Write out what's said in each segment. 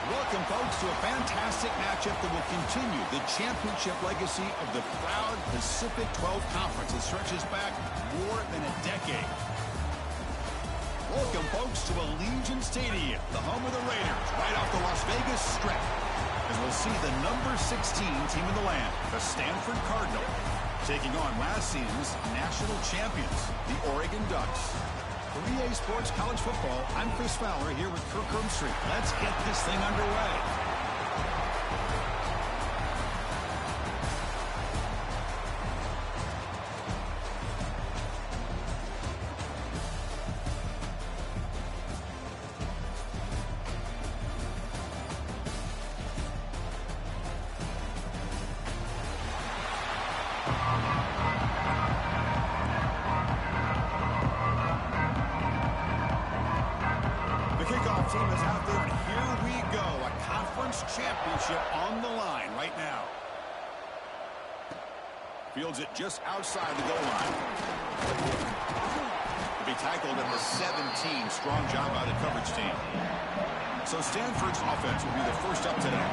Welcome, folks, to a fantastic matchup that will continue the championship legacy of the proud Pacific 12 Conference that stretches back more than a decade. Welcome, folks, to Allegiant Stadium, the home of the Raiders, right off the Las Vegas Strip, as we'll see the number 16 team in the land, the Stanford Cardinal, taking on last season's national champions, the Oregon Ducks. For EA Sports College Football, I'm Chris Fowler here with Kirk Herbstreit. Let's get this thing underway. Team is out there, and here we go. A conference championship on the line right now. Fields it just outside the goal line. To be tackled at the 17. Strong job by the coverage team. So Stanford's offense will be the first up today.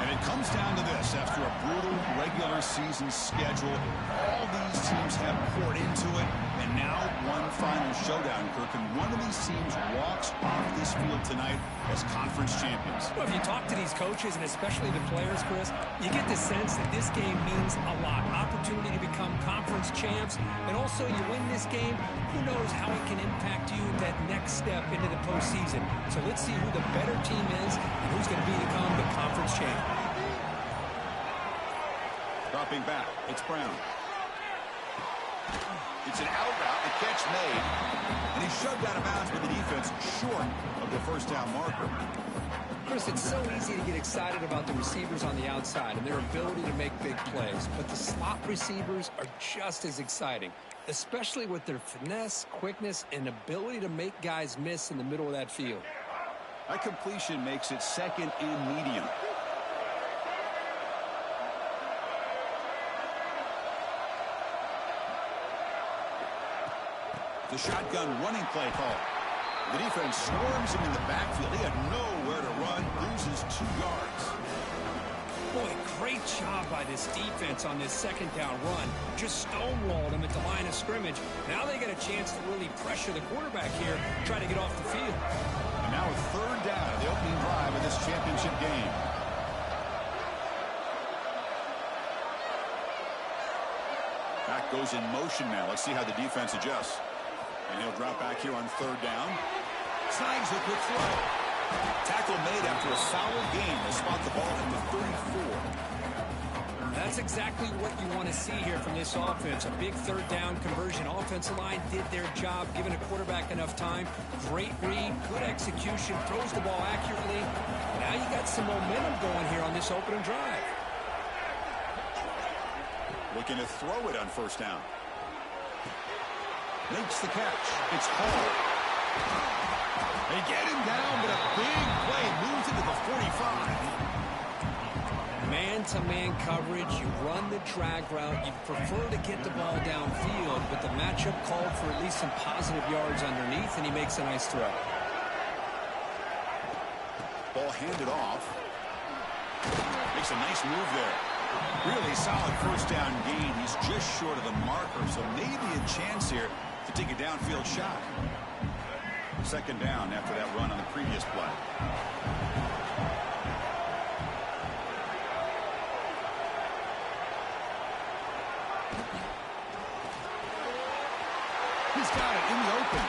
And it comes down to this. After a brutal regular season schedule, all these teams have poured into it. And now one final showdown, Kirk. And one of these teams walks off this field tonight as conference champions. Well, if you talk to these coaches, and especially the players, Chris, you get the sense that this game means a lot. Opportunity to become conference champs. And also, you win this game, who knows how it can impact you that next step into the postseason. So let's see who the better team is and who's going to become the conference champ. Dropping back, it's Brown. It's an out route, the catch made, and he's shoved out of bounds with the defense short of the first down marker. Chris, it's so easy to get excited about the receivers on the outside and their ability to make big plays, but the slot receivers are just as exciting, especially with their finesse, quickness, and ability to make guys miss in the middle of that field. That completion makes it second and medium. The shotgun running play call. The defense swarms him in the backfield. He had nowhere to run, loses 2 yards. Boy, great job by this defense on this second down run. Just stonewalled him at the line of scrimmage. Now they get a chance to really pressure the quarterback here, try to get off the field. And now a third down, the opening drive of this championship game. Back goes in motion now. Let's see how the defense adjusts. And he'll drop back here on third down. Snags a quick throw. Tackle made after a solid game to spot the ball at the 34. That's exactly what you want to see here from this offense. A big third down conversion. Offensive line did their job, giving a quarterback enough time. Great read, good execution, throws the ball accurately. Now you got some momentum going here on this opening drive. Looking to throw it on first down. Makes the catch. It's Hall. They get him down, but a big play moves into the 45. Man-to-man coverage, you run the drag route, you prefer to get the ball downfield, but the matchup called for at least some positive yards underneath, and he makes a nice throw. Ball handed off. Makes a nice move there. Really solid first down gain. He's just short of the marker, so maybe a chance here to take a downfield shot. Second down after that run on the previous play. He's got it in the open.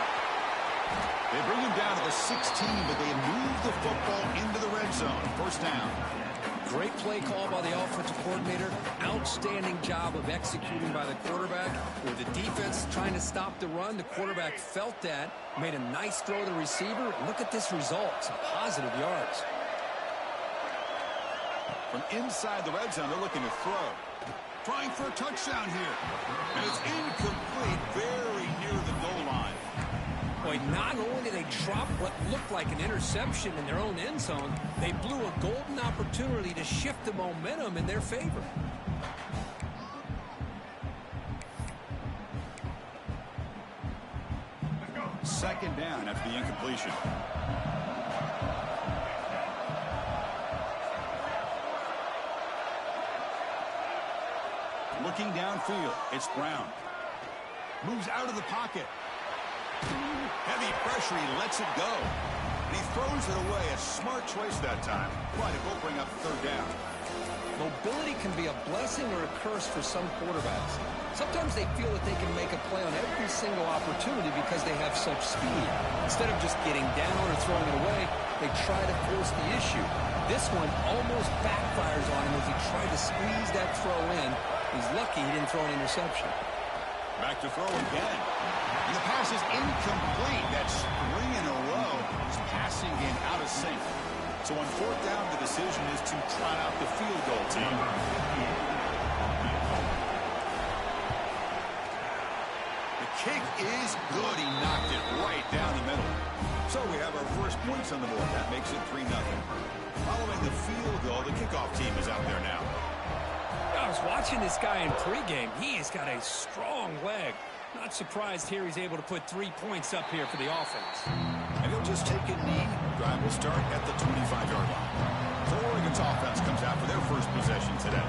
They bring him down to the 16, but they move the football into the red zone. First down. Great play call by the offensive coordinator. Outstanding job of executing by the quarterback. With the defense trying to stop the run, the quarterback felt that, made a nice throw to the receiver. Look at this result, some positive yards. From inside the red zone, they're looking to throw. Trying for a touchdown here. And it's incomplete, very near the goal line. Boy, not only did they drop what looked like an interception in their own end zone, they blew a golden opportunity to shift the momentum in their favor. Second down after the incompletion. Looking downfield, it's Brown. Moves out of the pocket. Heavy pressure, he lets it go. And he throws it away. A smart choice that time. But it will bring up third down. Mobility can be a blessing or a curse for some quarterbacks. Sometimes they feel that they can make a play on every single opportunity because they have such speed. Instead of just getting down or throwing it away, they try to force the issue. This one almost backfires on him as he tried to squeeze that throw in. He's lucky he didn't throw an interception. Back to throw again. And the pass is incomplete. That's 3 in a row. He's passing in out of sync. So on fourth down, the decision is to trot out the field goal team. The kick is good. He knocked it right down the middle. So we have our first points on the board. That makes it 3-0. Following the field goal, the kickoff team is out there now. I was watching this guy in pregame. He has got a strong leg. Not surprised here he's able to put 3 points up here for the offense. And he'll just take a knee. Drive will start at the 25-yard line. So Oregon's offense comes out for their first possession today.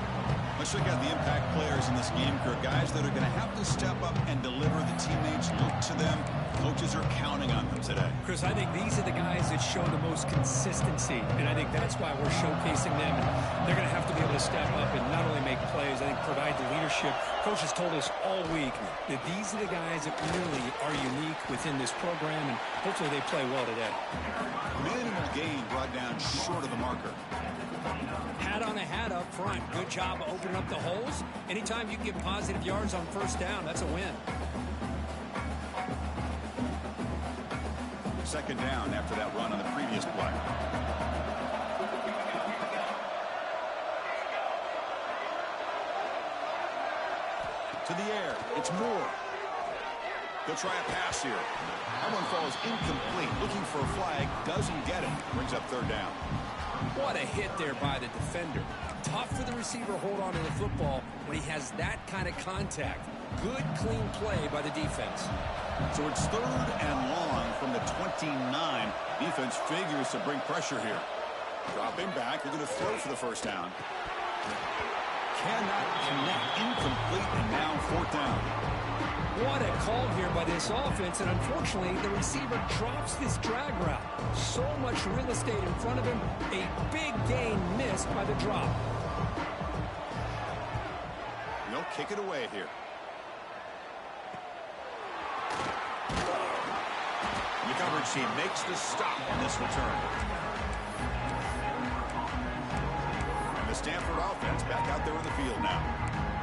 Let's check out the impact players in this game, Kirk. Guys that are going to have to step up and deliver. The teammates look to them. Coaches are counting on them today. Chris, I think these are the guys that show the most consistency, and I think that's why we're showcasing them. And they're going to have to be able to step up and not only make plays, I think provide the leadership. Coach has told us all week that these are the guys that really are unique within this program, and hopefully they play well today. Minimal gain brought down short of the marker. Hat on a hat up front. Good job opening up the holes. Anytime you can get positive yards on first down, that's a win. Second down after that run on the previous play. To the air. It's Moore. They'll try a pass here. That one falls incomplete. Looking for a flag. Doesn't get it. Brings up third down. What a hit there by the defender. Tough for the receiver to hold on to the football when he has that kind of contact. Good, clean play by the defense. So it's third and long from the 29. Defense figures to bring pressure here. Dropping back. They're going to throw for the first down. Cannot connect. Incomplete, and now fourth down. What a call here by this offense, and unfortunately, the receiver drops this drag route. So much real estate in front of him. A big gain missed by the drop. They'll kick it away here. The coverage team makes the stop on this return. And the Stanford offense back out there in the field now.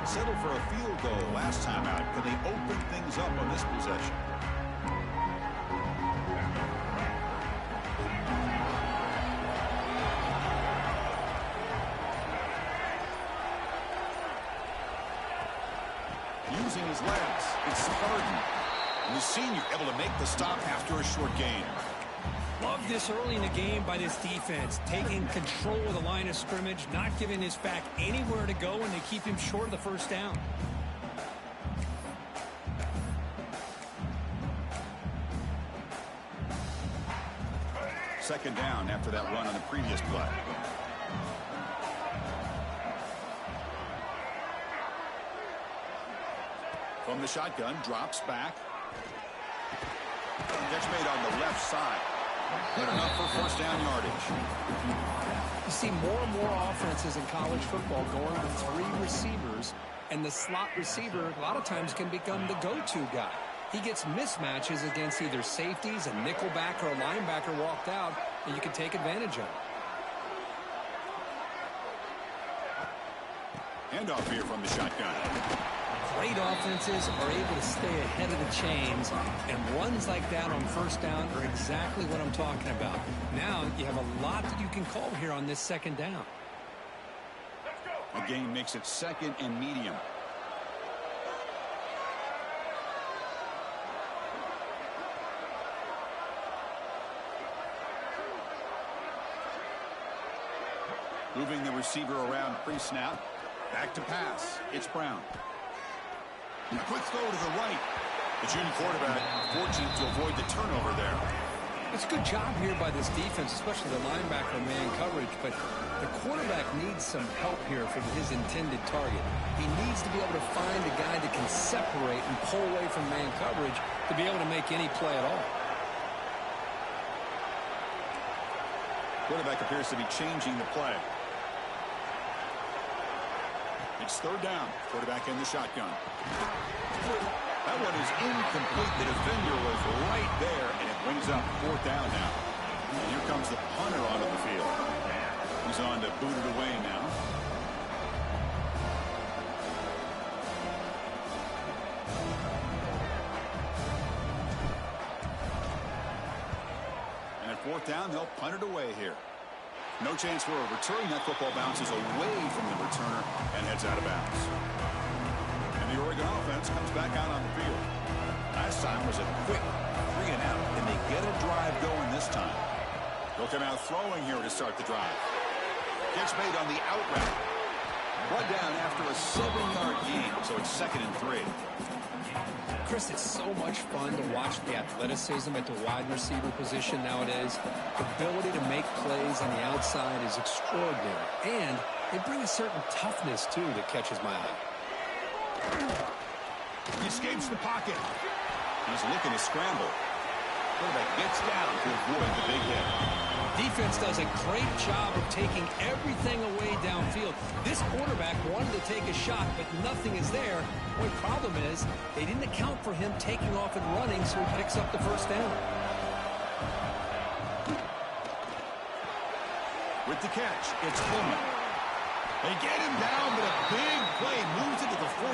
Settled for a field goal last time out. Can they open things up on this possession? Using his legs, it's Spartan. And the senior able to make the stop after a short gain. Love this early in the game by this defense. Taking control of the line of scrimmage, not giving his back anywhere to go, and they keep him short of the first down. Second down after that run on the previous play. From the shotgun, drops back. Catch made on the left side. Good enough for first down yardage. You see more and more offenses in college football going with 3 receivers, and the slot receiver a lot of times can become the go-to guy. He gets mismatches against either safeties, a nickelback, or a linebacker walked out, and you can take advantage of it. Handoff here from the shotgun. Great offenses are able to stay ahead of the chains, and runs like that on first down are exactly what I'm talking about. Now you have a lot that you can call here on this second down. The game makes it second and medium. Moving the receiver around pre-snap. Back to pass. It's Brown. A quick throw to the right. The junior quarterback fortunate to avoid the turnover there. It's a good job here by this defense, especially the linebacker man coverage, but the quarterback needs some help here for his intended target. He needs to be able to find a guy that can separate and pull away from man coverage to be able to make any play at all. Quarterback appears to be changing the play. It's third down. Quarterback in the shotgun. That one is incomplete. The defender was right there, and it brings up fourth down now. And here comes the punter onto the field. He's on to boot it away now. And at fourth down, they'll punt it away here. No chance for a return. That football bounces away from the returner and heads out of bounds. And the Oregon offense comes back out on the field. Last time was a quick 3 and out, and they get a drive going this time. They'll come out throwing here to start the drive. Gets made on the out route. Brought down after a 7-yard gain, so it's 2nd and 3. Chris, it's so much fun to watch the athleticism at the wide receiver position nowadays. The ability to make plays on the outside is extraordinary. And they bring a certain toughness, too, that catches my eye. He escapes the pocket. He's looking to scramble. Quarterback gets down to avoid the big hit. Defense does a great job of taking everything away downfield. This quarterback wanted to take a shot, but nothing is there. The only problem is they didn't account for him taking off and running, so he picks up the first down. With the catch, it's Pullman. They get him down, but a big play moves it to the 45.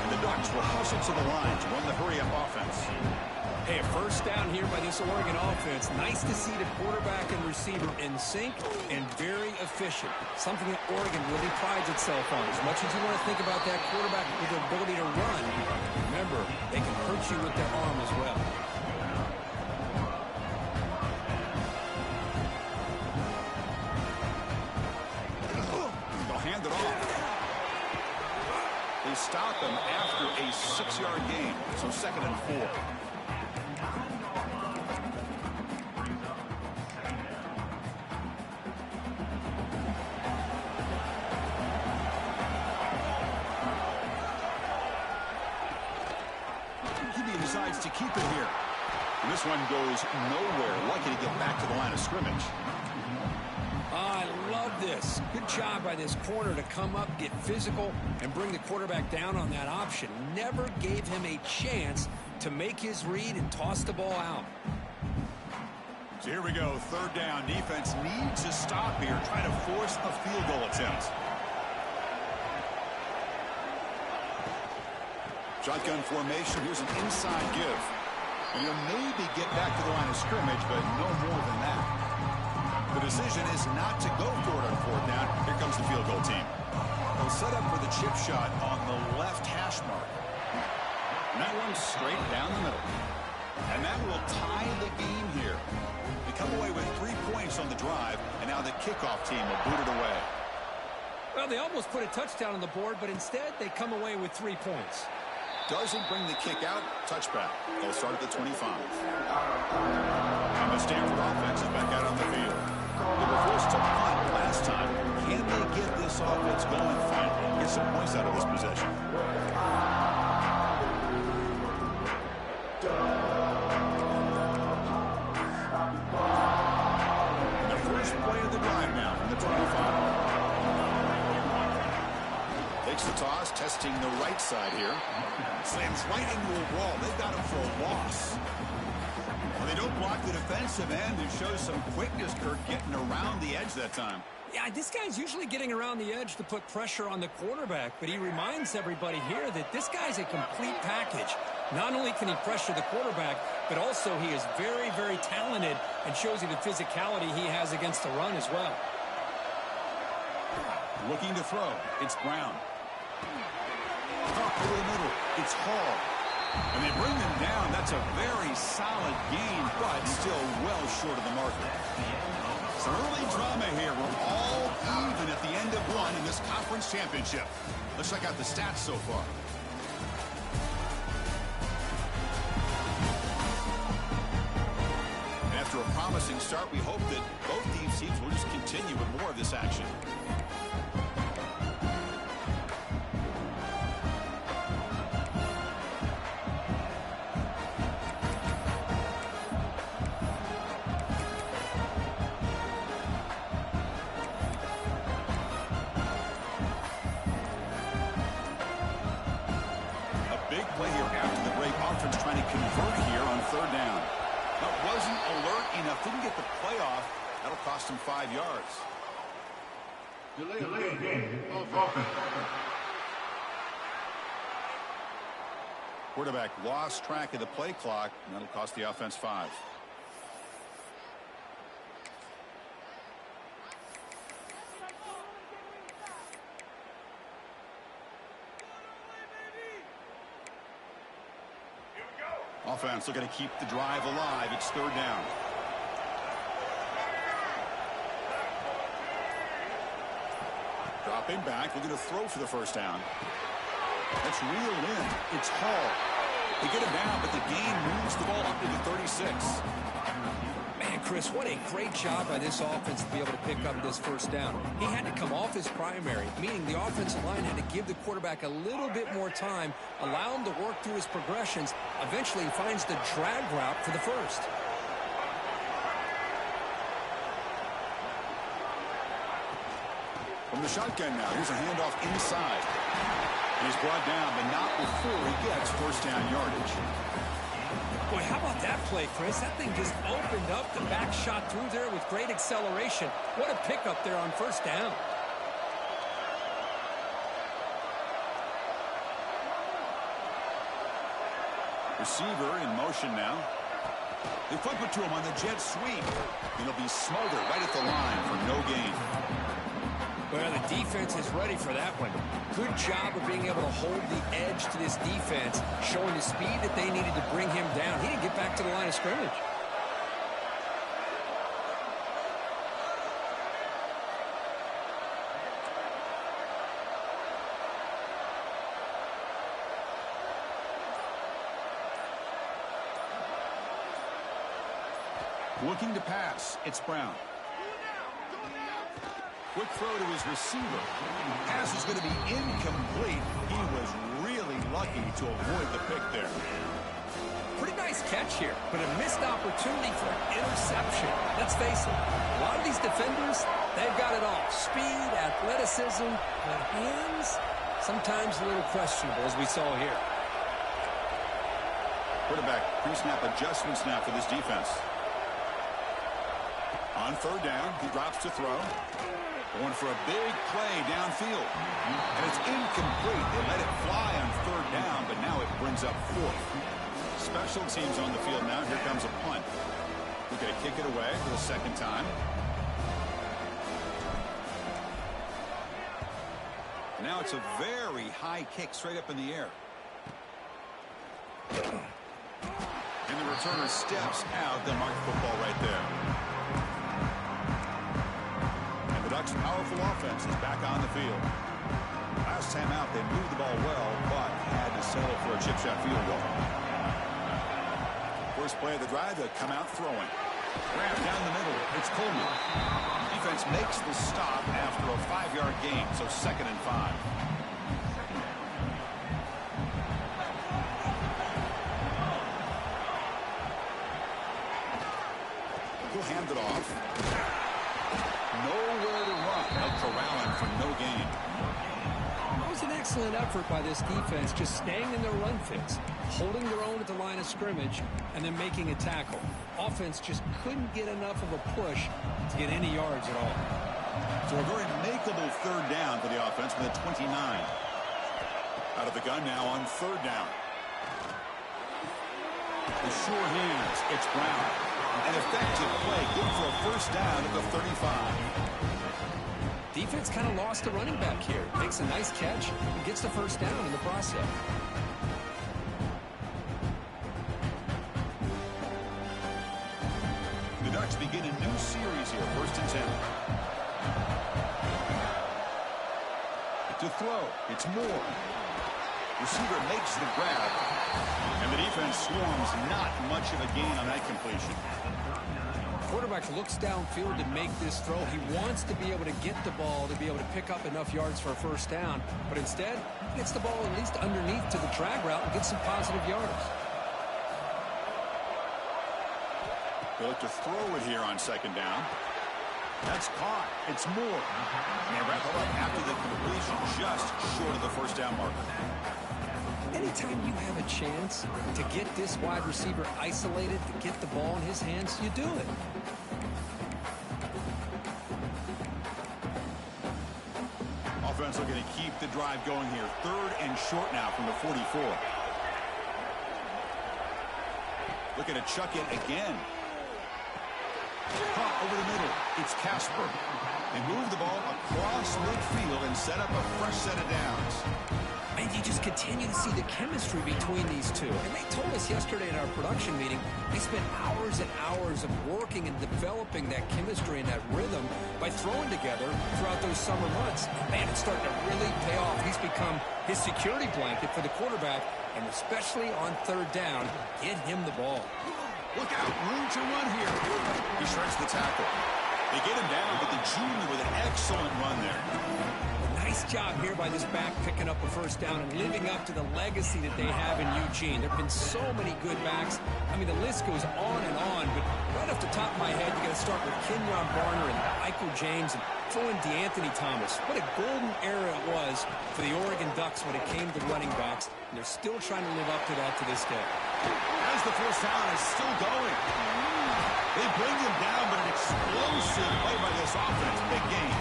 And the Ducks will hustle to the line to run the hurry-up offense. Hey, a first down here by this Oregon offense. Nice to see the quarterback and receiver in sync and very efficient. Something that Oregon really prides itself on. As much as you want to think about that quarterback with their ability to run, remember, they can hurt you with their arm as well. They'll hand it off. They stop him after a 6-yard gain, so 2nd and 4. Decides to keep it here. And this one goes nowhere. Lucky to get back to the line of scrimmage. I love this. Good job by this corner to come up, get physical, and bring the quarterback down on that option. Never gave him a chance to make his read and toss the ball out. So here we go. Third down. Defense needs to stop here. Try to force a field goal attempt. Shotgun formation. Here's an inside give. And you'll maybe get back to the line of scrimmage, but no more than that. The decision is not to go for it on fourth down. Here comes the field goal team. They'll set up for the chip shot on the left hash mark. And that one's straight down the middle. And that will tie the game here. They come away with 3 points on the drive, and now the kickoff team will boot it away. Well, they almost put a touchdown on the board, but instead they come away with 3 points. Doesn't bring the kick out. Touchback. They'll start at the 25. And the Stanford offense is back out on the field. They were forced to punt last time. Can they get this offense going finally? Get some points out of this possession. The first play of the drive now from the 25. Takes the toss, testing the right side here. Slams right into a wall. They got him for a loss. Well, they don't block the defensive end. It shows some quickness, Kirk, getting around the edge that time. Yeah, this guy's usually getting around the edge to put pressure on the quarterback, but he reminds everybody here that this guy's a complete package. Not only can he pressure the quarterback, but also he is very, very talented and shows you the physicality he has against the run as well. Looking to throw. It's Brown. Up over the middle. It's Hall. And they bring them down. That's a very solid gain, but still well short of the marker. Some early drama here. We're all even at the end of one in this conference championship. Let's check out the stats so far. promising start. We hope that both these teams will just continue with more of this action. Play here after the break. Offense trying to convert here on third down. That wasn't alert enough. Didn't get the play off. That'll cost him 5 yards. Delay game. Offense. Quarterback lost track of the play clock, and that'll cost the offense 5. Offense looking to keep the drive alive. It's third down. Dropping back, looking to throw for the first down. That's reeled in. It's Hall. They get him down, but the gain moves the ball up to the 36. Man, Chris, what a great job by this offense to be able to pick up this first down. He had to come off his primary, meaning the offensive line had to give the quarterback a little bit more time, allow him to work through his progressions. Eventually, he finds the drag route for the first. From the shotgun now, here's a handoff inside. He's brought down, but not before he gets first down yardage. Boy, how about that play, Chris? That thing just opened up. The back shot through there with great acceleration. What a pickup there on first down. Receiver in motion now. They flip it to him on the jet sweep. And he'll be smothered right at the line for no gain. Well, the defense is ready for that one. Good job of being able to hold the edge to this defense, showing the speed that they needed to bring him down. He didn't get back to the line of scrimmage. Looking to pass. It's Brown. Quick throw to his receiver. Pass is going to be incomplete. He was really lucky to avoid the pick there. Pretty nice catch here, but a missed opportunity for an interception. Let's face it, a lot of these defenders, they've got it all. Speed, athleticism, but hands, sometimes a little questionable, as we saw here. Quarterback pre-snap adjustments now for this defense. On third down, he drops to throw. Going for a big play downfield. And it's incomplete. They let it fly on third down, but now it brings up fourth. Special teams on the field now. Here comes a punt. We're going to kick it away for the second time. Now it's a very high kick straight up in the air. And the returner steps out. They'll mark the football right there. Ducks' powerful offense is back on the field. Last time out, they moved the ball well, but had to settle for a chip shot field goal. First play of the drive, they come out throwing. Grab down the middle. It's Coleman. Defense makes the stop after a 5-yard gain, so 2nd and 5. He'll hand it off. Nowhere to run. They'll corral him for no gain. That was an excellent effort by this defense, just staying in their run fits, holding their own at the line of scrimmage, and then making a tackle. Offense just couldn't get enough of a push to get any yards at all. So a very makeable third down for the offense with a 29. Out of the gun now on third down. The sure hands. It's Brown. An effective play, good for a first down at the 35. Defense kind of lost the running back here. Makes a nice catch and gets the first down in the process. The Ducks begin a new series here, 1st and 10. To throw, it's Moore. Receiver makes the grab, and the defense swarms. Not much of a gain on that completion. Quarterback looks downfield to make this throw. He wants to be able to get the ball to be able to pick up enough yards for a first down. But instead, he gets the ball at least underneath to the drag route and gets some positive yards. They look to throw it here on second down. That's caught. It's Moore. And wrap it up after the completion, just short of the first down marker. Anytime you have a chance to get this wide receiver isolated, to get the ball in his hands, you do it. Offense looking to keep the drive going here. 3rd and short now from the 44. Looking to chuck it again. Caught over the middle. It's Casper. They move the ball across midfield and set up a fresh set of downs. And you just continue to see the chemistry between these two. And they told us yesterday in our production meeting, they spent hours and hours of working and developing that chemistry and that rhythm by throwing together throughout those summer months. Man, it's starting to really pay off. He's become his security blanket for the quarterback, and especially on 3rd down, get him the ball. Look out, room to run here. He shreds the tackle. They get him down, but the junior with an excellent run there. Nice job here by this back picking up a first down and living up to the legacy that they have in Eugene. There have been so many good backs. I mean, the list goes on and on, but right off the top of my head, you got to start with Kenyon Barner and Michael James and throw in DeAnthony Thomas. What a golden era it was for the Oregon Ducks when it came to running backs, and they're still trying to live up to that to this day. As the first down is still going. They bring him down, but an explosive play by this offense. Big game.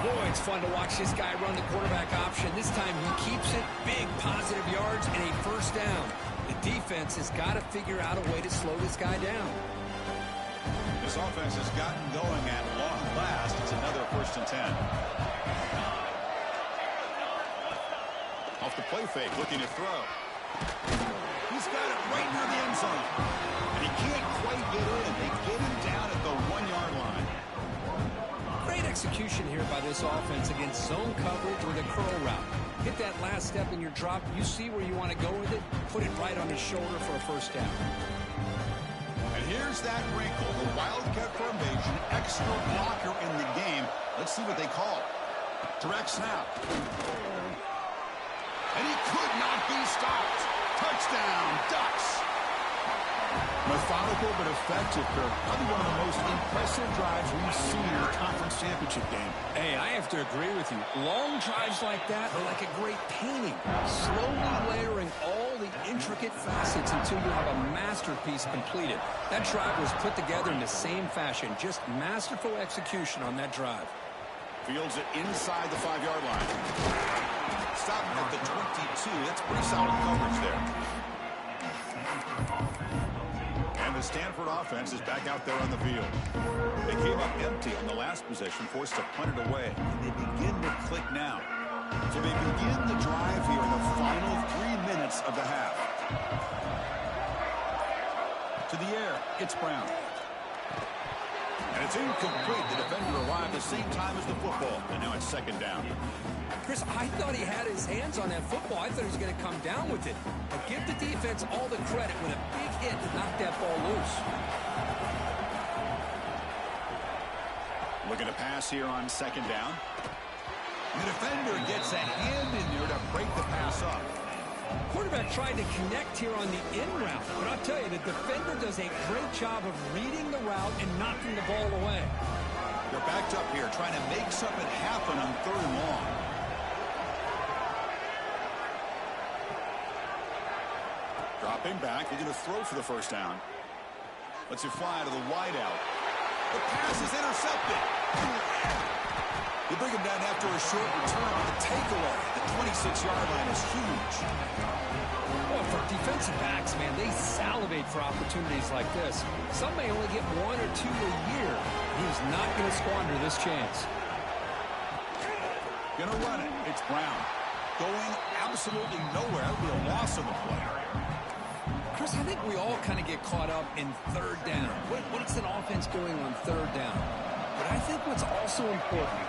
Boy, it's fun to watch this guy run the quarterback option. This time he keeps it, big positive yards, and a first down. The defense has got to figure out a way to slow this guy down. This offense has gotten going at long last. It's another 1st and 10. Off the play fake, looking to throw. He's got it right near the end zone. And he can't quite get in. They get him down at the 1-yard line. Great execution here by this offense against zone coverage with a curl route. Hit that last step in your drop. You see where you want to go with it. Put it right on his shoulder for a first down. And here's that wrinkle. The Wildcat formation, extra blocker in the game. Let's see what they call. Direct snap. And he could not be stopped. Touchdown, Ducks. Methodical but effective, Kirk. Probably one of the most impressive drives we've seen in the conference championship game. Hey, I have to agree with you. Long drives like that are like a great painting. Slowly layering all the intricate facets until you have a masterpiece completed. That drive was put together in the same fashion. Just masterful execution on that drive. Fields it inside the 5-yard line. Stopping at the 22. That's pretty solid coverage there. And the Stanford offense is back out there on the field. They came up empty on the last possession, forced to punt it away. And they begin to click now. So they begin the drive here in the final 3 minutes of the half. To the air, it's Brown. And it's incomplete. The defender arrived at the same time as the football. And now it's 2nd down. Chris, I thought he had his hands on that football. I thought he was going to come down with it. But give the defense all the credit when a big hit knocked that ball loose. Looking to pass here on 2nd down. The defender gets a hand in there to break the pass up. Quarterback tried to connect here on the in route. But I'll tell you, the defender does a great job of reading the route and knocking the ball away. They're backed up here, trying to make something happen on 3rd and long. Dropping back, they're going to throw for the first down. Lets it fly to the wideout. The pass is intercepted. They bring him down after a short return with a takeaway. The 26-yard line is huge. Well, for defensive backs, man, they salivate for opportunities like this. Some may only get 1 or 2 a year. He's not going to squander this chance. Going to run it. It's Brown. Going absolutely nowhere. That would be a loss of the play. Chris, I think we all kind of get caught up in 3rd down. What is an offense doing on 3rd down? But I think what's also important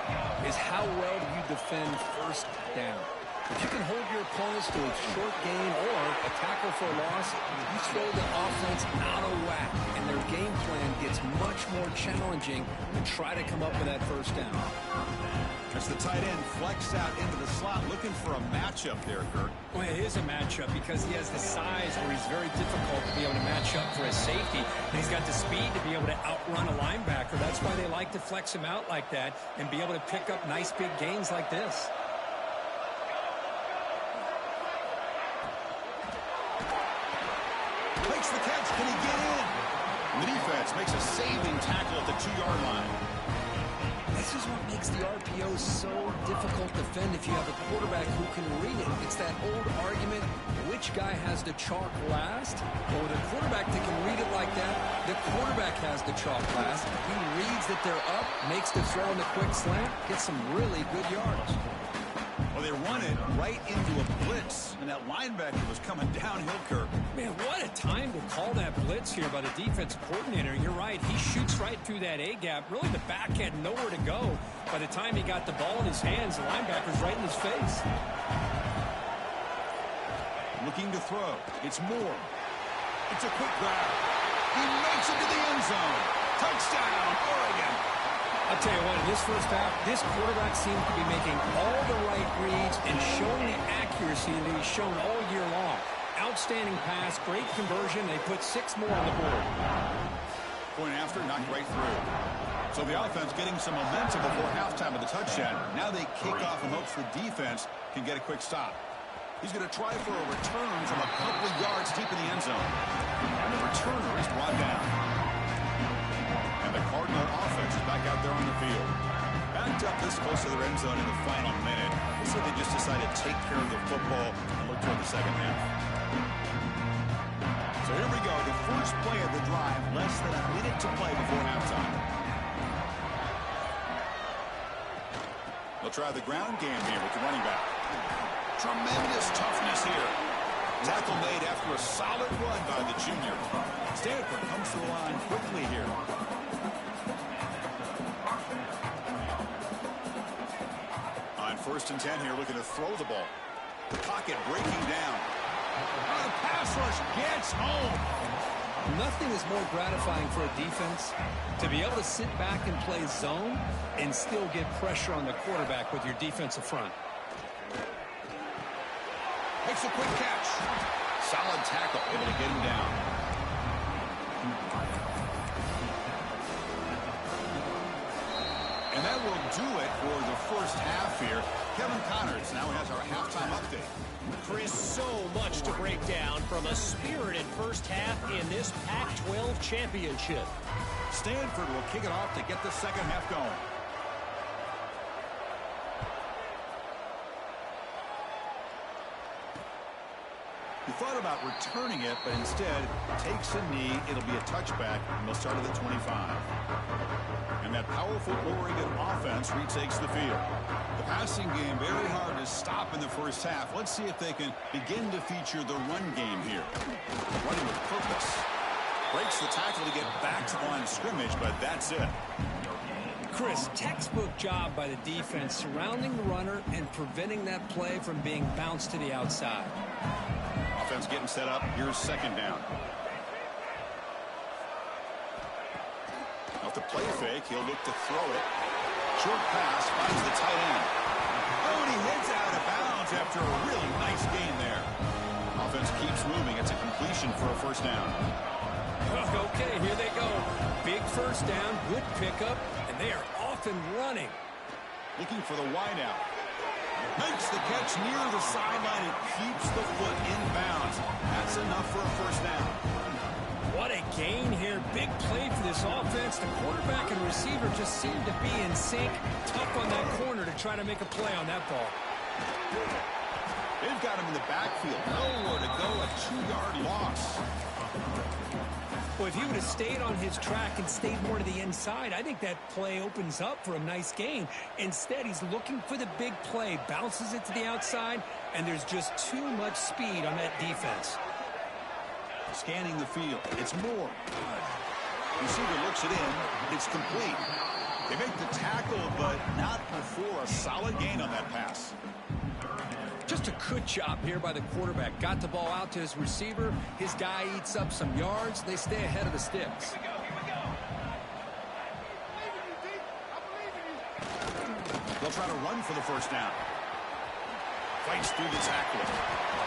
is how well do you defend 1st down. If you can hold your opponents to a short gain or a tackle for a loss, you throw the offense out of whack, and their game plan gets much more challenging to try to come up with that first down. As the tight end flexed out into the slot, looking for a matchup there, Kurt. Well, it is a matchup because he has the size where he's very difficult to be able to match up for a safety. And he's got the speed to be able to outrun a linebacker. That's why they like to flex him out like that and be able to pick up nice big gains like this. Makes the catch. Can he get in? The defense makes a saving tackle at the 2-yard line. This is what makes the RPO so difficult to defend if you have a quarterback who can read it. It's that old argument, which guy has the chalk last? Well, with a quarterback that can read it like that, the quarterback has the chalk last. He reads that they're up, makes the throw in the quick slant, gets some really good yards. Well, they run it right into a blitz, and that linebacker was coming downhill, Kirk. Man, what a time to call that blitz here by the defensive coordinator. You're right. He shoots right through that A-gap. Really, the back had nowhere to go. By the time he got the ball in his hands, the linebacker's right in his face. Looking to throw. It's Moore. It's a quick grab. He makes it to the end zone. Touchdown, Oregon. I'll tell you what, in this first half, this quarterback seems to be making all the right reads and showing the accuracy that he's shown all year long. Outstanding pass, great conversion. They put 6 more on the board. Point after, knocked right through. So the offense getting some momentum before halftime of the touchdown. Now they kick off in hopes the defense can get a quick stop. He's going to try for a return from a couple of yards deep in the end zone. And the returner is brought down. And the Cardinal offense is back out there on the field. Backed up this close to their end zone in the final minute. This is they just decided to take care of the football and look toward the second half. So here we go, the first play of the drive, less than a minute to play before halftime. They'll try the ground game here with the running back. Tremendous toughness here. Tackle made after a solid run by the junior. Stanford comes to the line quickly here. On 1st and 10 here, looking to throw the ball. The pocket breaking down. The pass rush gets home. Nothing is more gratifying for a defense to be able to sit back and play zone and still get pressure on the quarterback with your defensive front. Makes a quick catch. Solid tackle, able to get him down. And that will do it for the first half here. Kevin Connors now has our halftime update. Chris, so much to break down from a spirited first half in this Pac-12 championship. Stanford will kick it off to get the second half going. He thought about returning it, but instead takes a knee. It'll be a touchback, and they'll start at the 25. And that powerful Oregon offense retakes the field. The passing game very hard to stop in the first half. Let's see if they can begin to feature the run game here. Running with purpose. Breaks the tackle to get back to the line of scrimmage, but that's it. Chris, textbook job by the defense surrounding the runner and preventing that play from being bounced to the outside. Offense getting set up. Here's second down. Off the play fake, he'll look to throw it. Short pass finds the tight end. Oh, and he heads out of bounds after a really nice gain there. Offense keeps moving. It's a completion for a first down. Okay, here they go. Big first down, good pickup, and they are off and running. Looking for the wideout. Makes the catch near the sideline and keeps the foot in bounds. That's enough for a first down. What a gain here. Big play for this offense. The quarterback and receiver just seem to be in sync. Tough on that corner to try to make a play on that ball. They've got him in the backfield. Nowhere to go. A 2-yard loss. Well, if he would have stayed on his track and stayed more to the inside, I think that play opens up for a nice gain. Instead, he's looking for the big play, bounces it to the outside, and there's just too much speed on that defense. Scanning the field. It's Moore. Receiver looks it in. It's complete. They make the tackle, but not before a solid gain on that pass. Just a good job here by the quarterback. Got the ball out to his receiver. His guy eats up some yards. They stay ahead of the sticks. They'll try to run for the first down. Fights through the tackle.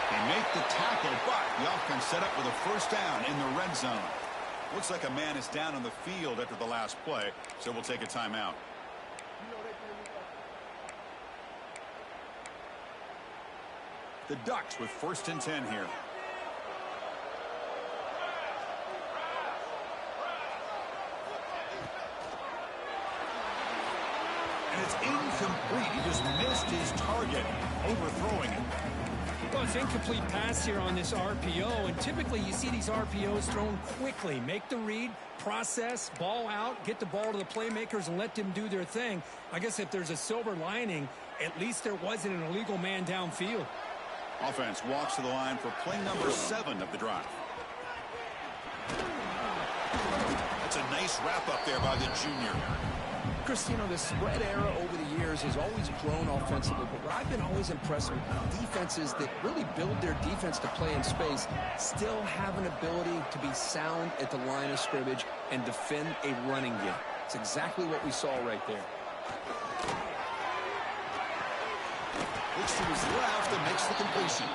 They make the tackle, but the offense set up with a first down in the red zone. Looks like a man is down on the field after the last play, so we'll take a timeout. The Ducks with 1st and 10 here. And it's incomplete. He just missed his target, overthrowing it. Well, it's incomplete pass here on this RPO, and typically you see these RPOs thrown quickly. Make the read, process, ball out, get the ball to the playmakers, and let them do their thing. I guess if there's a silver lining, at least there wasn't an illegal man downfield. Offense walks to the line for play number 7 of the drive. That's a nice wrap-up there by the junior. Chris, you know, the spread era over the years has always grown offensively, but what I've been always impressed with defenses that really build their defense to play in space still have an ability to be sound at the line of scrimmage and defend a running game. It's exactly what we saw right there. Looks to his left and makes the completion.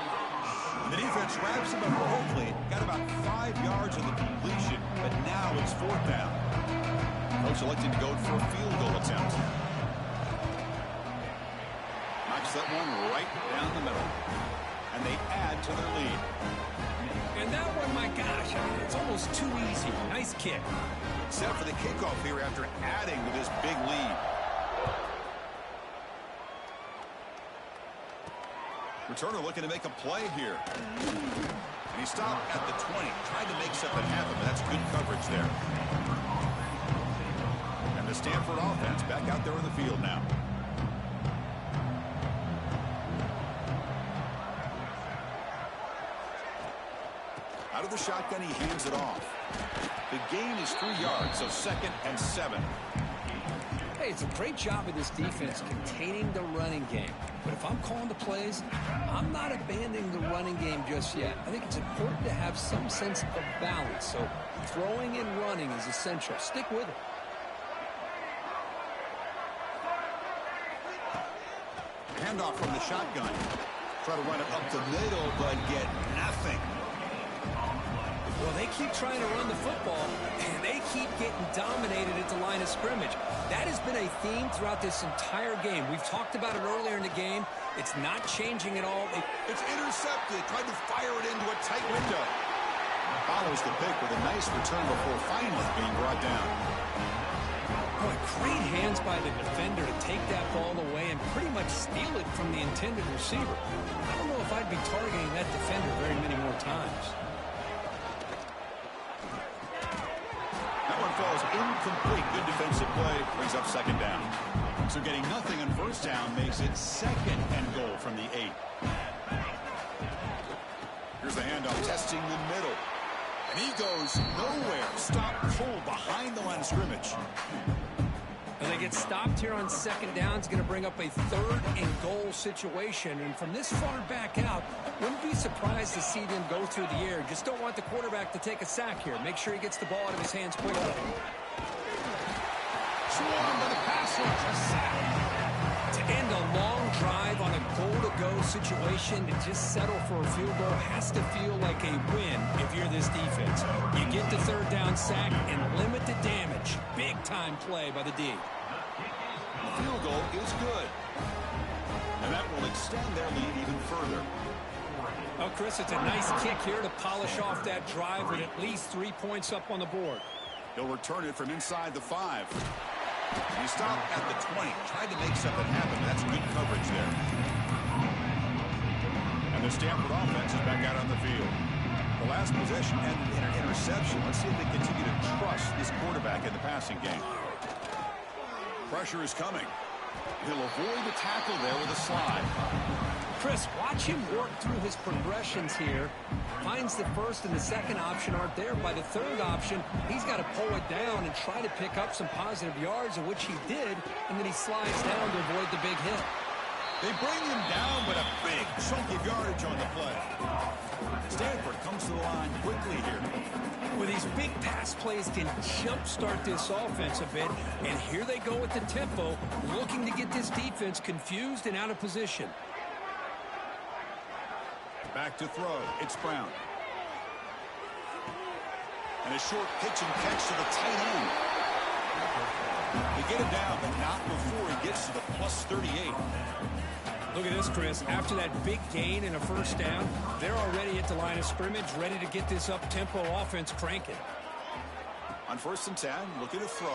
The defense wraps him up quickly. Got about 5 yards of the completion, but now it's 4th down. Coach electing to go for a field goal attempt. Knocks that one right down the middle. And they add to their lead. And that one, my gosh, I mean, it's almost too easy. Nice kick. Set for the kickoff here after adding to this big lead. Returner looking to make a play here. And he stopped at the 20. Tried to make something happen, but that's good coverage there. And the Stanford offense back out there in the field now. Out of the shotgun, he hands it off. The gain is 3 yards, so 2nd and 7. Hey, it's a great job of this defense containing the running game. But if I'm calling the plays, I'm not abandoning the running game just yet. I think it's important to have some sense of balance. So throwing and running is essential. Stick with it. Handoff from the shotgun. Try to run it up the middle, but get nothing. Well, they keep trying to run the football, and they keep getting dominated at the line of scrimmage. That has been a theme throughout this entire game. We've talked about it earlier in the game. It's not changing at all. It's intercepted. Tried to fire it into a tight window. Follows the pick with a nice return before finally being brought down. Boy, great hands by the defender to take that ball away and pretty much steal it from the intended receiver. I don't know if I'd be targeting that defender very many more times. That one falls incomplete. Good defensive play. Brings up 2nd down. So getting nothing on 1st down makes it 2nd and goal from the 8. Here's the handoff, testing the middle. And he goes nowhere. Stop, pull behind the line of scrimmage. And they get stopped here on 2nd down. It's going to bring up a 3rd and goal situation. And from this far back out, wouldn't be surprised to see them go through the air. Just don't want the quarterback to take a sack here. Make sure he gets the ball out of his hands quickly. Swarmed by the pass rush. A sack. To end a long drive on a goal-to-go situation, to just settle for a field goal has to feel like a win if you're this defense. You get the 3rd down sack and limit the damage. Big-time play by the D. The field goal is good. And that will extend their lead even further. Oh, Chris, it's a nice kick here to polish off that drive with at least 3 points up on the board. He'll return it from inside the 5. He stopped at the 20. Tried to make something happen. That's good coverage there. And the Stanford offense is back out on the field. The last possession ended in an interception. Let's see if they continue to trust this quarterback in the passing game. Pressure is coming. He'll avoid the tackle there with a slide. Chris, watch him work through his progressions here. Finds the 1st and the 2nd option aren't there. By the 3rd option, he's got to pull it down and try to pick up some positive yards, of which he did, and then he slides down to avoid the big hit. They bring him down, but a big chunk of yardage on the play. Stanford comes to the line quickly here. Well, these big pass plays can jumpstart this offense a bit, and here they go with the tempo, looking to get this defense confused and out of position. Back to throw. It's Brown. And a short pitch and catch to the tight end. They get him down, but not before he gets to the plus 38. Look at this, Chris. After that big gain and a first down, they're already at the line of scrimmage, ready to get this up-tempo offense cranking. On 1st and 10, looking to throw.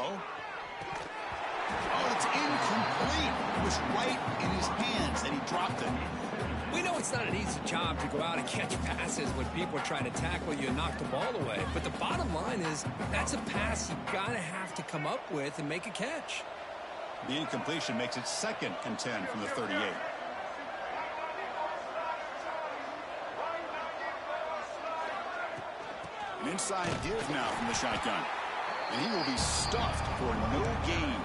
Oh, it's incomplete. It was right in his hands, and he dropped it. We know it's not an easy job to go out and catch passes when people are trying to tackle you and knock the ball away. But the bottom line is that's a pass you got to have to come up with and make a catch. The incompletion makes it 2nd and 10 from the 38. An inside give now from the shotgun. And he will be stuffed for no gain.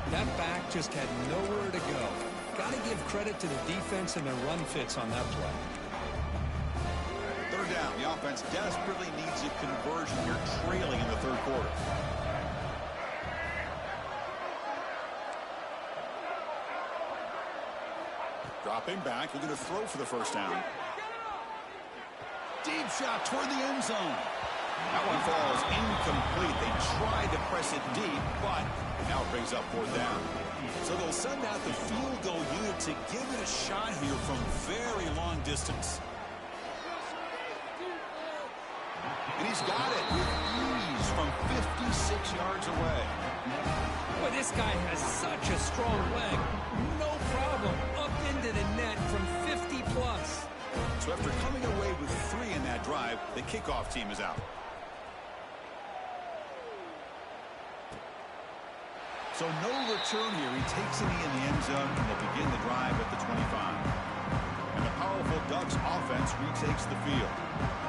That back just had nowhere to go. Got to give credit to the defense and their run fits on that play. 3rd down. The offense desperately needs a conversion here, trailing in the 3rd quarter. Dropping back. We're going to throw for the 1st down. Deep shot toward the end zone. That one falls incomplete. They tried to press it deep, but now it brings up 4th down. So they'll send out the field goal unit to give it a shot here from very long distance. And he's got it with ease from 56 yards away. But this guy has such a strong leg. No problem. Up into the net from 50 plus. So after coming away with 3 in that drive, the kickoff team is out. So no return here. He takes a knee in the end zone, and they'll begin the drive at the 25. And the powerful Ducks offense retakes the field.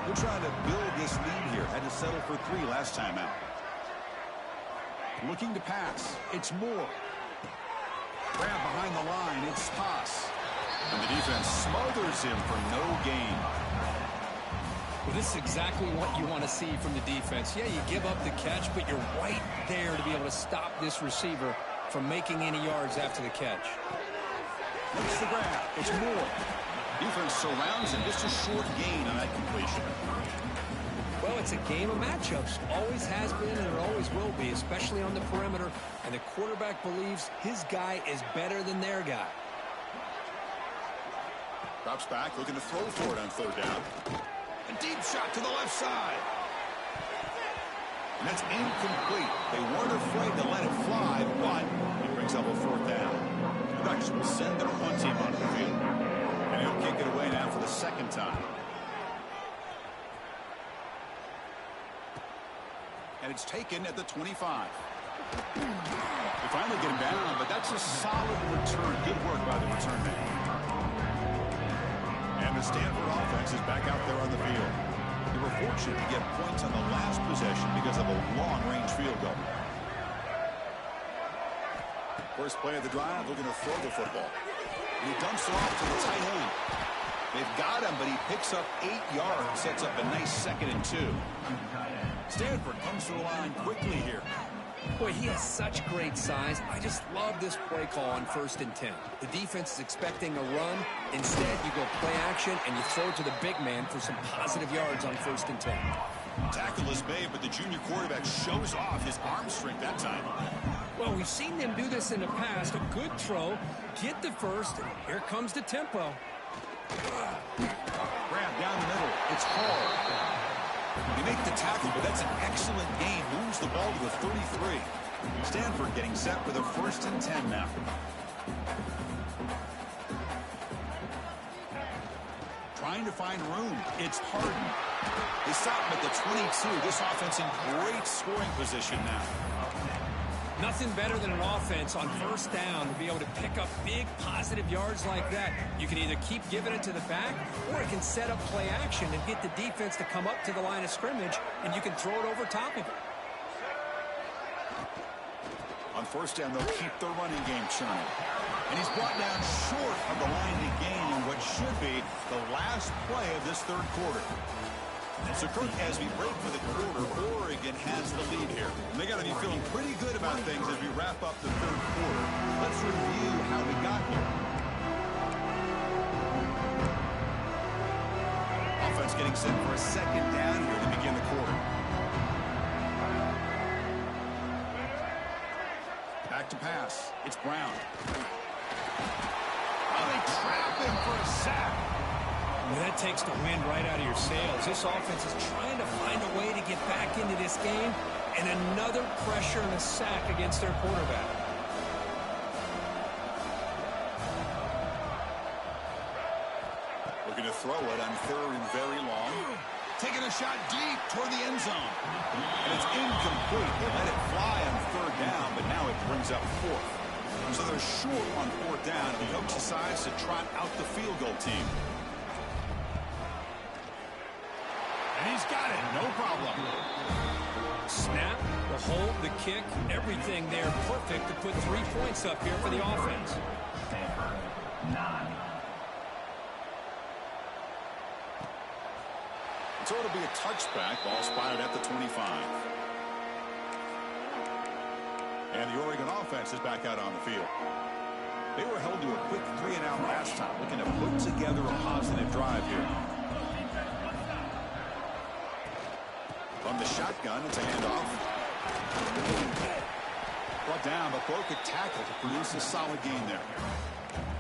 They're trying to build this lead here. Had to settle for 3 last time out. Looking to pass. It's Moore. Grab behind the line. It's Toss. And the defense smothers him for no gain. Well, this is exactly what you want to see from the defense. Yeah, you give up the catch, but you're right there to be able to stop this receiver from making any yards after the catch. Makes the grab. It's Moore. Defense surrounds him. Just a short gain on that completion. Well, it's a game of matchups. Always has been and it always will be, especially on the perimeter. And the quarterback believes his guy is better than their guy. Drops back, looking to throw for it on 3rd down. A deep shot to the left side. And that's incomplete. They weren't afraid to let it fly, but it brings up a 4th down. The Ducks will send their punt team onto the field. And he'll kick it away now for the 2nd time. And it's taken at the 25. They finally get him down, but that's a solid return. Good work by the return man. And the Stanford offense is back out there on the field. They were fortunate to get points on the last possession because of a long-range field goal. First play of the drive, looking to throw the football. And he dumps it off to the tight end. They've got him, but he picks up 8 yards, sets up a nice 2nd and 2. Stanford comes to the line quickly here. Boy, he has such great size. I just love this play call on 1st and 10. The defense is expecting a run. Instead, you go play action, and you throw it to the big man for some positive yards on 1st and 10. Tackle is made, but the junior quarterback shows off his arm strength that time. Well, we've seen them do this in the past. A good throw, get the first, and here comes the tempo. Grab down the middle. It's Hall. They make the tackle, but that's an excellent gain. Moves the ball to the 33. Stanford getting set for the 1st and 10 now. Trying to find room. It's Harden. They stop him at the 22. This offense in great scoring position now. Nothing better than an offense on 1st down to be able to pick up big positive yards like that. You can either keep giving it to the back, or it can set up play action and get the defense to come up to the line of scrimmage, and you can throw it over top of it. On 1st down, they'll keep the running game churning. And he's brought down short of the line to gain in what should be the last play of this third quarter. So, Kirk, as we break for the quarter, Oregon has the lead here. And they got to be feeling pretty good about things as we wrap up the third quarter. Let's review how we got here. Offense getting set for a second down here to begin the quarter. Back to pass. It's Brown. Oh, they trap him for a sack. Well, that takes the wind right out of your sails. This offense is trying to find a way to get back into this game, and another pressure and a sack against their quarterback. Looking to throw it on third and very long. Taking a shot deep toward the end zone. And it's incomplete. They let it fly on third down, but now it brings up fourth. So they're short on fourth down, and the coach decides to trot out the field goal team. And he's got it. No problem. Snap, the hold, the kick, everything there perfect to put 3 points up here for the offense. Stanford, 9. So it'll be a touchback. Ball spotted at the 25. And the Oregon offense is back out on the field. They were held to a quick 3-and-out last time, looking to put together a positive drive here. From the shotgun, it's a handoff. Brought down, but broke a tackle to produce a solid gain there.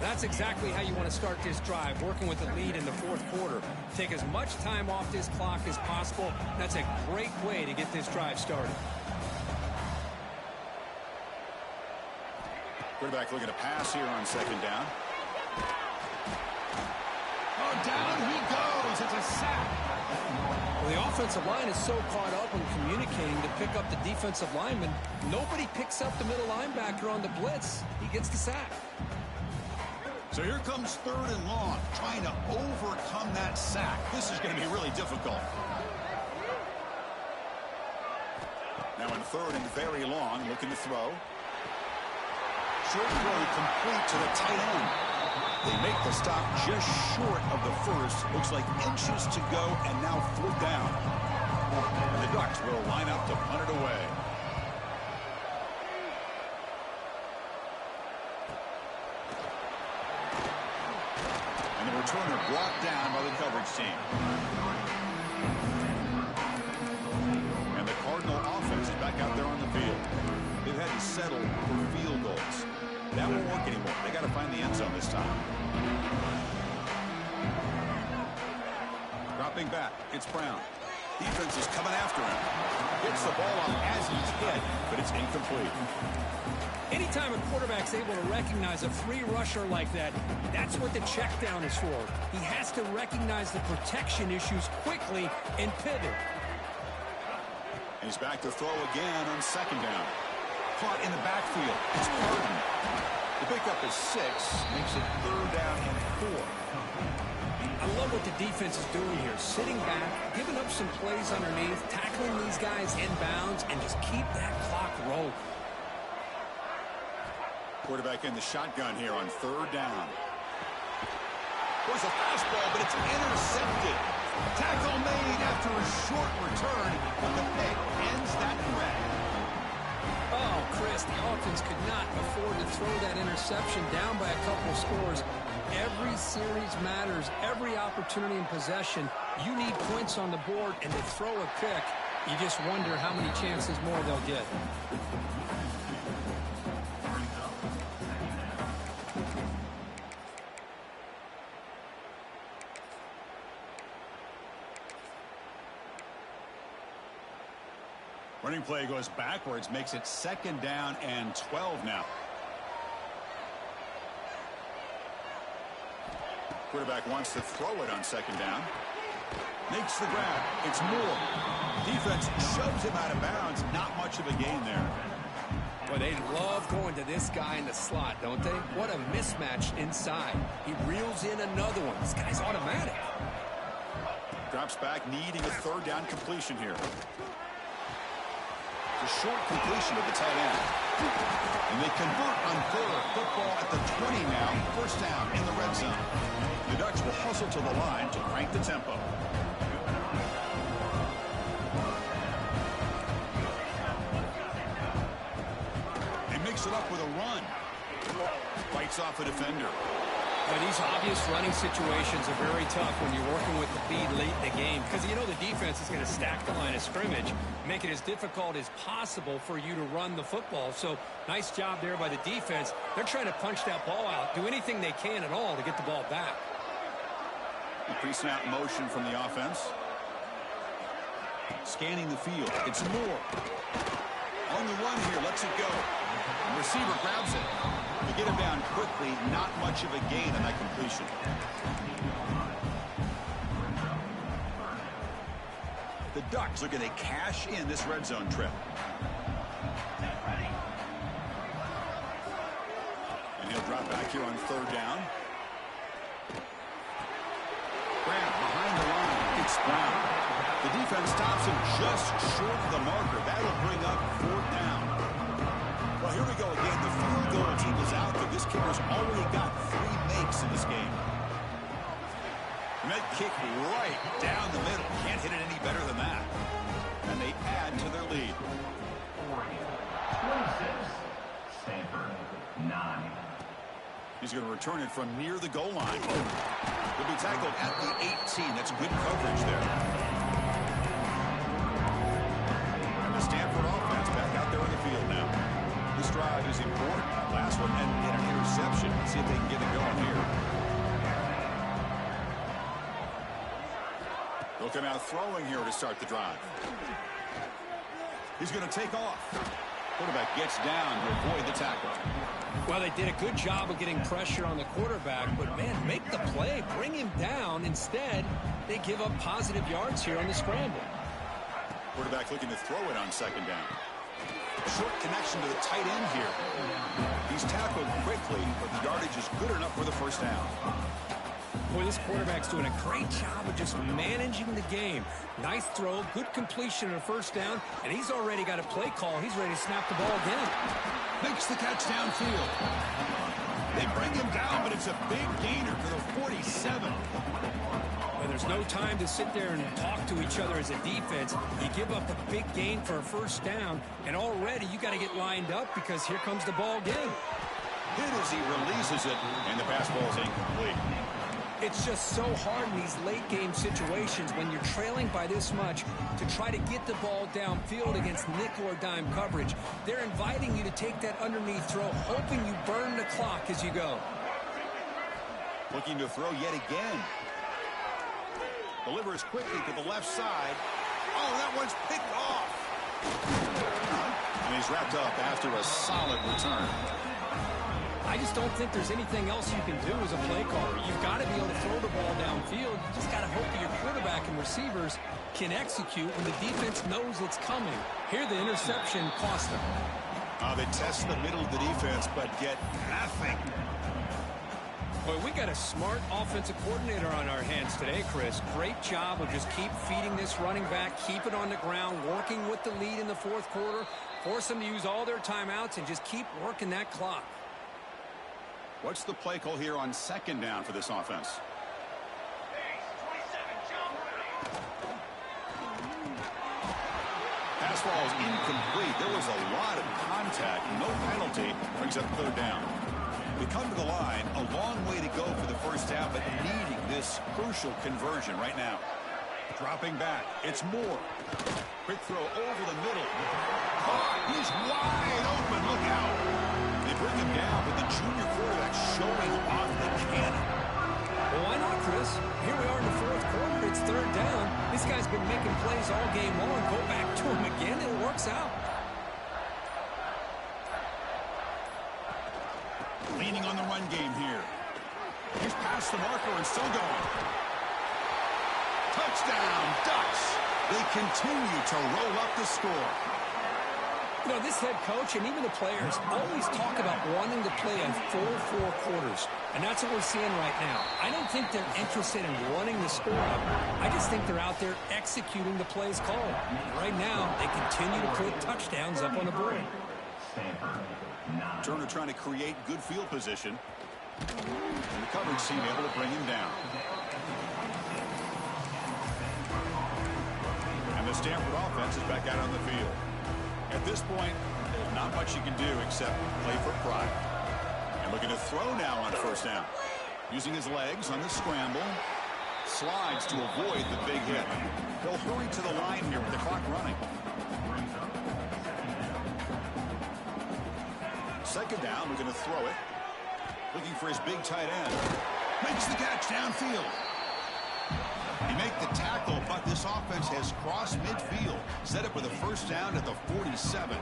That's exactly how you want to start this drive, working with the lead in the fourth quarter. Take as much time off this clock as possible. That's a great way to get this drive started. Quarterback looking to pass here on second down. Oh, down he goes. It's a sack. Well, the offensive line is so caught up in communicating to pick up the defensive lineman. Nobody picks up the middle linebacker on the blitz. He gets the sack. So here comes third and long, trying to overcome that sack. This is going to be really difficult. Now in third and very long, looking to throw. Short throw complete to the tight end. They make the stop just short of the first. Looks like inches to go, and now fourth down. And the Ducks will line up to punt it away. Returner brought down by the coverage team. And the Cardinal offense is back out there on the field. They've had to settle for field goals. That won't work anymore. They got to find the end zone this time. Dropping back, it's Brown. Defense is coming after him. Hits the ball off as he's hit, but it's incomplete. Anytime a quarterback's able to recognize a free rusher like that, that's what the check down is for. He has to recognize the protection issues quickly and pivot. He's back to throw again on second down. Caught in the backfield. It's Carden. The pickup is 6, makes it third down and 4. I love what the defense is doing here. Sitting back, giving up some plays underneath, tackling these guys inbounds, and just keep that clock rolling. Quarterback in the shotgun here on third down. There's a fastball, but it's intercepted. Tackle made after a short return, but the pick ends that threat. Oh, Chris, the offense could not afford to throw that interception down by a couple of scores. Every series matters. Every opportunity in possession, you need points on the board, and to throw a pick, you just wonder how many chances more they'll get. Running play goes backwards, makes it second down and 12 now. Quarterback wants to throw it on second down. Makes the grab. It's Moore. Defense shoves him out of bounds. Not much of a gain there. Well, they love going to this guy in the slot, don't they? What a mismatch inside. He reels in another one. This guy's automatic. Drops back, needing a third down completion here. It's a short completion of the tight end. And they convert on third. Football at the 29. first down in the red zone. The Ducks will hustle to the line to crank the tempo. They mix it up with a run. Fights off a defender. Well, these obvious running situations are very tough when you're working with the lead late in the game because you know the defense is going to stack the line of scrimmage, make it as difficult as possible for you to run the football. So nice job there by the defense. They're trying to punch that ball out, do anything they can at all to get the ball back. Pre-snap motion from the offense. Scanning the field. It's Moore. On the run here, lets it go. The receiver grabs it. To get him down quickly, not much of a gain on that completion. The Ducks looking to cash in this red zone trip. And he'll drop back here on third down. Grab behind the line. It's Brown. The defense stops him just short of the marker. That'll bring up fourth down. Well, here we go again. The field goal equals out, but this kicker's already got 3 makes in this game. Med kick right down the middle. Can't hit it any better than that. And they add to their lead. 26. Stanford, 9. He's going to return it from near the goal line. He'll be tackled at the 18. That's good coverage there. And the Stanford offense back out there on the field now. This drive is important. Last one and get an interception. Let's see if they can get it going here. They'll come out throwing here to start the drive. He's going to take off. Quarterback gets down to avoid the tackle. Well, they did a good job of getting pressure on the quarterback, but, man, make the play. Bring him down. Instead, they give up positive yards here on the scramble. Quarterback looking to throw it on second down. Short connection to the tight end here. He's tackled quickly, but the yardage is good enough for the first down. Boy, this quarterback's doing a great job of just managing the game. Nice throw, good completion on a first down, and he's already got a play call. He's ready to snap the ball again. Makes the catch downfield. They bring him down, but it's a big gainer for the 47. Well, there's no time to sit there and talk to each other as a defense. You give up a big gain for a first down, and already you got to get lined up because here comes the ball again. Hit as he releases it, and the pass ball is incomplete. It's just so hard in these late game situations when you're trailing by this much to try to get the ball downfield against nickel or dime coverage. They're inviting you to take that underneath throw, hoping you burn the clock as you go. Looking to throw yet again. Delivers quickly to the left side. Oh, that one's picked off. And he's wrapped up after a solid return. I just don't think there's anything else you can do as a play caller. You've got to be able to throw the ball downfield. You just got to hope that your quarterback and receivers can execute when the defense knows it's coming. Here, the interception cost them. They test the middle of the defense, but get nothing. Boy, we got a smart offensive coordinator on our hands today, Chris. Great job of just keep feeding this running back, keep it on the ground, working with the lead in the fourth quarter, force them to use all their timeouts, and just keep working that clock. What's the play call here on second down for this offense? Pass ball is incomplete. There was a lot of contact. No penalty. Brings up third down. We come to the line. A long way to go for the first half, but needing this crucial conversion right now. Dropping back. It's Moore. Quick throw over the middle. He's wide open. Look out. They bring him down, but the junior quarterback showing off the cannon. Well, why not, Chris? Here we are in the fourth quarter. It's third down. This guy's been making plays all game long. Go back to him again, and it works out. Leaning on the run game here. He's past the marker and still going. Touchdown, Ducks. They continue to roll up the score. You know, this head coach and even the players always talk about wanting to play a full 4 quarters, and that's what we're seeing right now. I don't think they're interested in running the score up. I just think they're out there executing the plays called. Right now, they continue to put touchdowns up on the board. Turner trying to create good field position. And the coverage team able to bring him down. And the Stanford offense is back out on the field. At this point, there's not much you can do except play for pride. And looking to throw now on first down. Using his legs on the scramble. Slides to avoid the big hit. He'll hurry to the line here with the clock running. Second down, we're going to throw it. Looking for his big tight end. Makes the catch downfield. He make the tackle, but this offense has crossed midfield. Set up with a first down at the 47.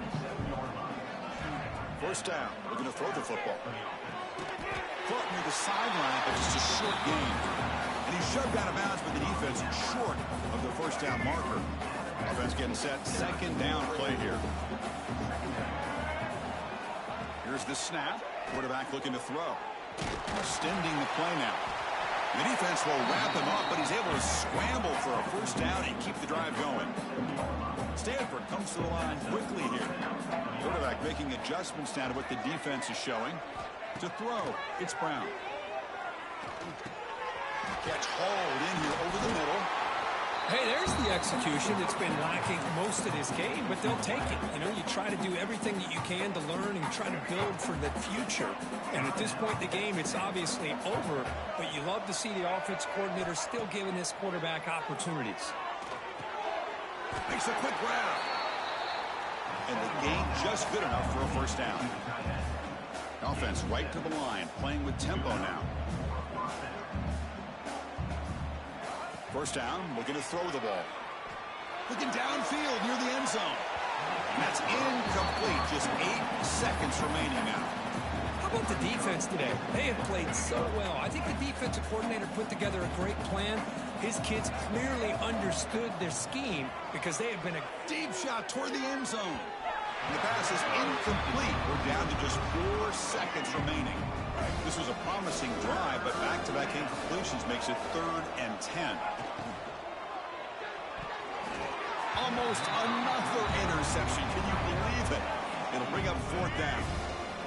First down, we're going to throw the football. Caught near the sideline, but it's a short gain. And he's shoved out of bounds with the defense short of the first down marker. Offense getting set. Second down play here. Here's the snap. Quarterback looking to throw. Extending the play now. The defense will wrap him up, but he's able to scramble for a first down and keep the drive going. Stanford comes to the line quickly here. Quarterback making adjustments down to what the defense is showing. To throw, it's Brown. Catch hauled in here over the middle. Hey, there's the execution that's been lacking most of this game, but they'll take it. You know, you try to do everything that you can to learn and try to build for the future. And at this point in the game, it's obviously over, but you love to see the offense coordinator still giving this quarterback opportunities. Makes a quick grab. And the gain just good enough for a first down. Offense right to the line, playing with tempo now. First down, looking to throw the ball. Looking downfield near the end zone. And that's incomplete. Just 8 seconds remaining now. How about the defense today? They have played so well. I think the defensive coordinator put together a great plan. His kids clearly understood their scheme because they have been a Deep shot toward the end zone. And the pass is incomplete. We're down to just 4 seconds remaining. This was a promising drive, but back-to-back incompletions makes it 3rd and 10. Almost another interception. Can you believe it? It'll bring up 4th down.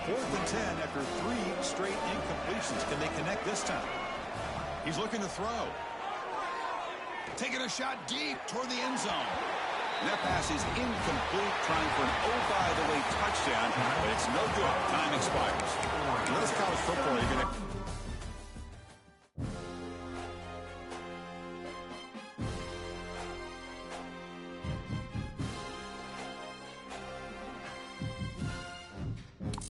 4th and 10 after 3 straight incompletions. Can they connect this time? He's looking to throw. Taking a shot deep toward the end zone. And that pass is incomplete, trying for an oh-by-the-way touchdown, but it's no good. Time expires. In this college football, you're going to